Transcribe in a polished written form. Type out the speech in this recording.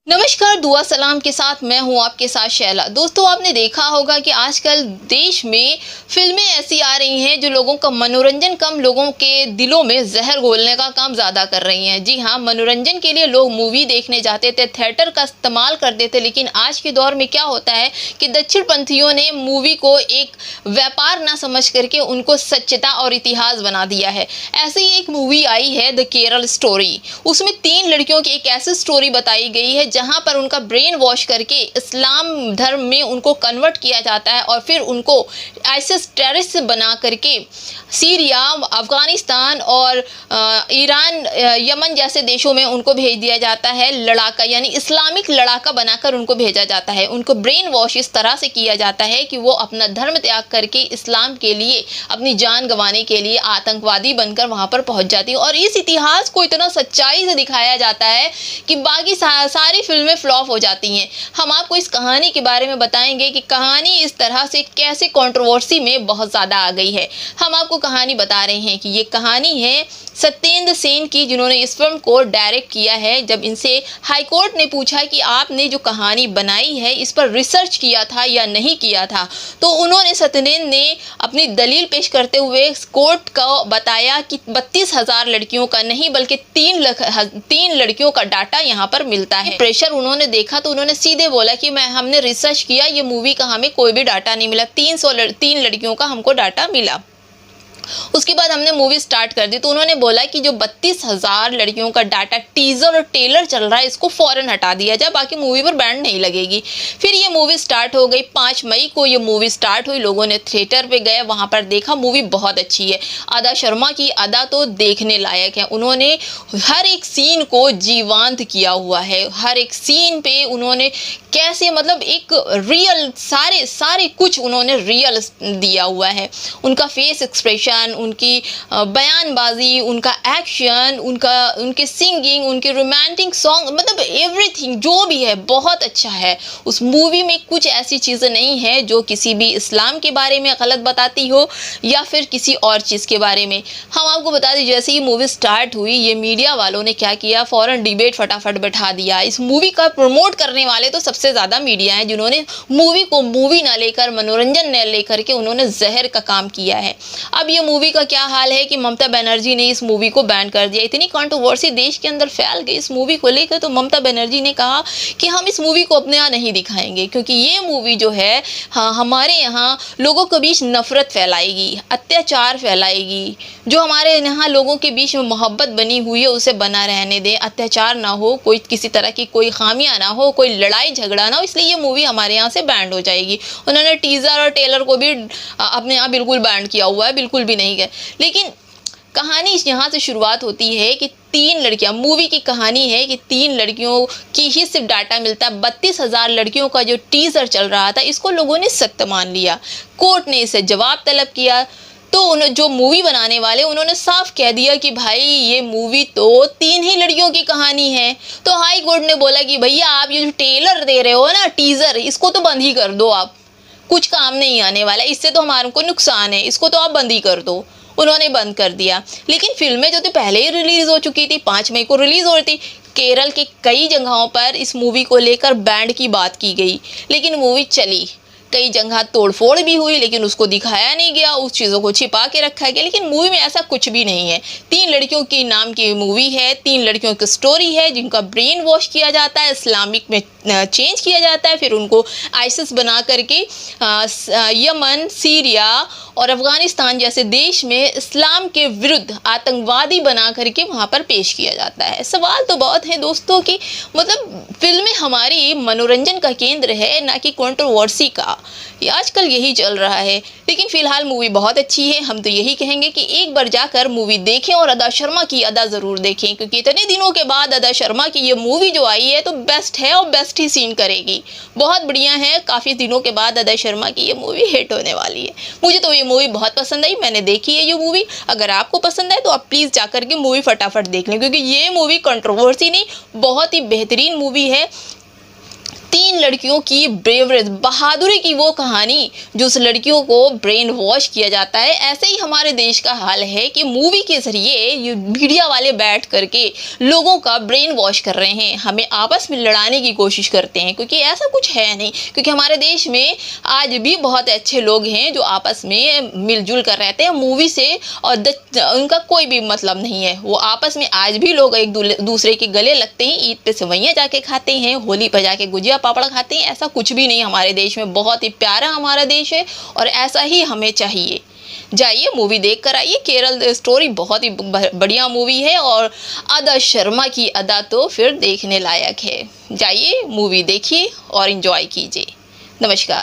नमस्कार, दुआ सलाम के साथ मैं हूं आपके साथ शैला। दोस्तों, आपने देखा होगा कि आजकल देश में फिल्में ऐसी आ रही हैं जो लोगों का मनोरंजन कम, लोगों के दिलों में जहर घोलने का काम ज़्यादा कर रही हैं। जी हाँ, मनोरंजन के लिए लोग मूवी देखने जाते थे, थिएटर का इस्तेमाल करते थे, लेकिन आज के दौर में क्या होता है कि दक्षिणपंथियों ने मूवी को एक व्यापार ना समझ करके उनको सच्चता और इतिहास बना दिया है। ऐसे ही एक मूवी आई है द केरल स्टोरी। उसमें 3 लड़कियों की एक ऐसी स्टोरी बताई गई है जहां पर उनका ब्रेन वॉश करके इस्लाम धर्म में उनको कन्वर्ट किया जाता है और फिर उनको आईसिस टेररिस्ट बना करके सीरिया, अफगानिस्तान और ईरान, यमन जैसे देशों में उनको भेज दिया जाता है। लड़ाका यानी इस्लामिक लड़ाका बनाकर उनको भेजा जाता है। उनको ब्रेन वॉश इस तरह से किया जाता है कि वो अपना धर्म त्याग करके इस्लाम के लिए, अपनी जान गंवाने के लिए आतंकवादी बनकर वहां पर पहुंच जाती है। और इस इतिहास को इतना सच्चाई से दिखाया जाता है कि बाकी सारी फिल्में फ्लॉप हो जाती हैं। हम आपको इस कहानी के बारे में बताएंगे कि कहानी इस तरह से कैसे कंट्रोवर्सी में बहुत ज़्यादा आ गई है। हम आपको कहानी बता रहे हैं कि ये कहानी है सत्येंद्र सेन की, जिन्होंने इस फिल्म को डायरेक्ट किया है। जब इनसे हाई कोर्ट ने पूछा कि आपने जो कहानी बनाई है इस पर रिसर्च किया था या नहीं किया था, तो उन्होंने, सत्येंद्र ने अपनी दलील पेश करते हुए कोर्ट को बताया कि 32,000 लड़कियों का नहीं बल्कि 3 लड़कियों का डाटा यहाँ पर मिलता है। प्रेशर उन्होंने देखा तो उन्होंने सीधे बोला कि हमने रिसर्च किया, ये मूवी का हमें कोई भी डाटा नहीं मिला। 3 लड़कियों का हमको डाटा मिला। उसके बाद हमने मूवी स्टार्ट कर दी तो उन्होंने बोला कि जो 32,000 लड़कियों का डाटा टीजर और ट्रेलर चल रहा है इसको फौरन हटा दिया जाए, बाकी मूवी पर बैन नहीं लगेगी। फिर ये मूवी स्टार्ट हो गई। 5 मई को ये मूवी स्टार्ट हुई। लोगों ने थिएटर पे गए, वहां पर देखा। मूवी बहुत अच्छी है। अदा शर्मा की अदा तो देखने लायक है। उन्होंने हर एक सीन को जीवंत किया हुआ है। हर एक सीन पे उन्होंने कैसे, मतलब एक रियल, सारे कुछ उन्होंने रियल दिया हुआ है। उनका फेस एक्सप्रेशन, उनकी बयानबाजी, उनका एक्शन, उनके सिंगिंग, उनके रोमांटिक सॉन्ग, मतलब एवरीथिंग जो भी है बहुत अच्छा है। उस मूवी में कुछ ऐसी चीज़ें नहीं है जो किसी भी इस्लाम के बारे में गलत बताती हो या फिर किसी और चीज़ के बारे में। हम आपको बता दें, जैसे ही मूवी स्टार्ट हुई, ये मीडिया वालों ने क्या किया, फ़ौरन डिबेट फटाफट बैठा दिया। इस मूवी का प्रमोट करने वाले तो सबसे ज़्यादा मीडिया है, जिन्होंने मूवी को मूवी ना लेकर, मनोरंजन न लेकर के उन्होंने जहर का काम किया है। अब ये मूवी का क्या हाल है कि ममता बनर्जी ने इस मूवी को बैन कर दिया। इतनी कंट्रोवर्सी देश के अंदर फैल गई इस मूवी को लेकर, तो ममता बनर्जी ने कहा कि हम इस मूवी को अपने यहाँ नहीं दिखाएंगे, क्योंकि ये मूवी जो है, हाँ, हमारे यहाँ लोगों के बीच नफरत फैलाएगी, अत्याचार फैलाएगी। जो हमारे यहाँ लोगों के बीच में मोहब्बत बनी हुई है उसे बना रहने दें, अत्याचार ना हो, कोई किसी तरह की कोई खामियां ना हो, कोई लड़ाई झगड़ा ना हो, इसलिए ये मूवी हमारे यहाँ से बैन हो जाएगी। उन्होंने टीजर और ट्रेलर को भी अपने यहाँ बिल्कुल बैन किया हुआ है, बिल्कुल भी नहीं गए। लेकिन कहानी यहाँ से शुरुआत होती है कि 3 लड़कियां, मूवी की कहानी है कि 3 लड़कियों की ही सिर्फ डाटा मिलता है। 32,000 लड़कियों का जो टीजर चल रहा था इसको लोगों ने सत्य मान लिया। कोर्ट ने इसे जवाब तलब किया तो जो मूवी बनाने वाले, उन्होंने साफ कह दिया कि भाई ये मूवी तो 3 ही लड़कियों की कहानी है। तो हाई कोर्ट ने बोला कि भैया आप ये जो ट्रेलर दे रहे हो ना, टीजर, इसको तो बंद ही कर दो, आप कुछ काम नहीं आने वाला, इससे तो हमारे को नुकसान है, इसको तो आप बंद ही कर दो। उन्होंने बंद कर दिया। लेकिन फिल्में जो थी पहले ही रिलीज हो चुकी थी, 5 मई को रिलीज हो रही थी। केरल के कई जगहों पर इस मूवी को लेकर बैंड की बात की गई, लेकिन मूवी चली। कई जगह तोड़फोड़ भी हुई, लेकिन उसको दिखाया नहीं गया, उस चीज़ों को छिपा के रखा गया। लेकिन मूवी में ऐसा कुछ भी नहीं है। 3 लड़कियों की नाम की मूवी है, 3 लड़कियों की स्टोरी है जिनका ब्रेन वॉश किया जाता है, इस्लामिक में चेंज किया जाता है, फिर उनको आईसिस बना करके यमन, सीरिया और अफगानिस्तान जैसे देश में इस्लाम के विरुद्ध आतंकवादी बना करके वहाँ पर पेश किया जाता है। सवाल तो बहुत है दोस्तों कि मतलब फिल्में हमारी मनोरंजन का केंद्र है, ना कि कंट्रोवर्सी का। आजकल यही चल रहा है। लेकिन फिलहाल मूवी बहुत अच्छी है। हम तो यही कहेंगे कि एक बार जाकर मूवी देखें और अदा शर्मा की अदा ज़रूर देखें, क्योंकि इतने दिनों के बाद अदा शर्मा की ये मूवी जो आई है तो बेस्ट है और बेस्ट ही सीन करेगी। बहुत बढ़िया है। काफ़ी दिनों के बाद अदा शर्मा की ये मूवी हिट होने वाली है। मुझे तो ये मूवी बहुत पसंद आई, मैंने देखी है ये मूवी। अगर आपको पसंद आए तो आप प्लीज़ जाकर के मूवी फटाफट देख लें, क्योंकि ये मूवी कंट्रोवर्सी नहीं, बहुत ही बेहतरीन मूवी है। 3 लड़कियों की ब्रेवरी, बहादुरी की वो कहानी जो उस लड़कियों को ब्रेन वॉश किया जाता है। ऐसे ही हमारे देश का हाल है कि मूवी के जरिए ये मीडिया वाले बैठ करके लोगों का ब्रेन वॉश कर रहे हैं, हमें आपस में लड़ाने की कोशिश करते हैं, क्योंकि ऐसा कुछ है नहीं। क्योंकि हमारे देश में आज भी बहुत अच्छे लोग हैं जो आपस में मिलजुल कर रहते हैं मूवी से, और उनका कोई भी मतलब नहीं है। वो आपस में आज भी लोग एक दूसरे के गले लगते हैं, ईद पे सेवइयां जाके खाते हैं, होली पे जाके गुजिया पापड़ खाते हैं। ऐसा कुछ भी नहीं हमारे देश में। बहुत ही प्यारा हमारा देश है और ऐसा ही हमें चाहिए। जाइए मूवी देख कर आइए। केरल स्टोरी बहुत ही बढ़िया मूवी है और आदा शर्मा की अदा तो फिर देखने लायक है। जाइए मूवी देखिए और एंजॉय कीजिए। नमस्कार।